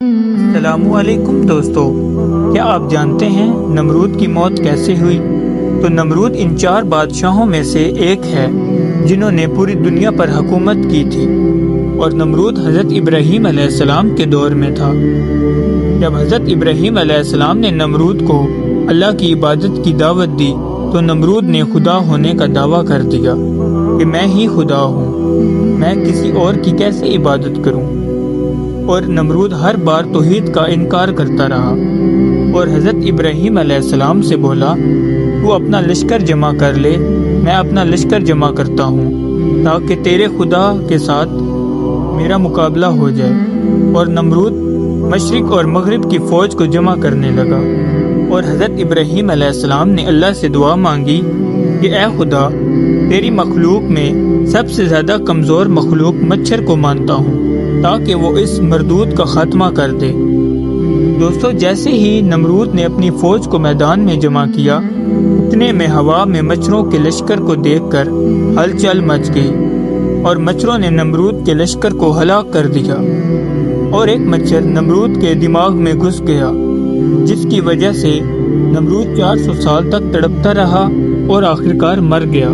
السلام علیکم دوستو، کیا آپ جانتے ہیں نمرود کی موت کیسے ہوئی؟ تو نمرود ان 4 بادشاہوں میں سے ایک ہے جنہوں نے پوری دنیا پر حکومت کی تھی، اور نمرود حضرت ابراہیم علیہ السلام کے دور میں تھا۔ جب حضرت ابراہیم علیہ السلام نے نمرود کو اللہ کی عبادت کی دعوت دی تو نمرود نے خدا ہونے کا دعویٰ کر دیا کہ میں ہی خدا ہوں، میں کسی اور کی کیسے عبادت کروں؟ اور نمرود ہر بار توحید کا انکار کرتا رہا، اور حضرت ابراہیم علیہ السلام سے بولا، تو اپنا لشکر جمع کر لے، میں اپنا لشکر جمع کرتا ہوں تاکہ تیرے خدا کے ساتھ میرا مقابلہ ہو جائے۔ اور نمرود مشرق اور مغرب کی فوج کو جمع کرنے لگا، اور حضرت ابراہیم علیہ السلام نے اللہ سے دعا مانگی کہ اے خدا، تیری مخلوق میں سب سے زیادہ کمزور مخلوق مچھر کو مانتا ہوں تاکہ وہ اس مردود کا خاتمہ کر دے۔ دوستو، جیسے ہی نمرود نے اپنی فوج کو میدان میں جمع کیا، اتنے میں ہوا میں مچھروں کے لشکر کو دیکھ کر ہلچل مچ گئی، اور مچھروں نے نمرود کے لشکر کو ہلاک کر دیا، اور ایک مچھر نمرود کے دماغ میں گھس گیا، جس کی وجہ سے نمرود 400 سال تک تڑپتا رہا اور آخرکار مر گیا۔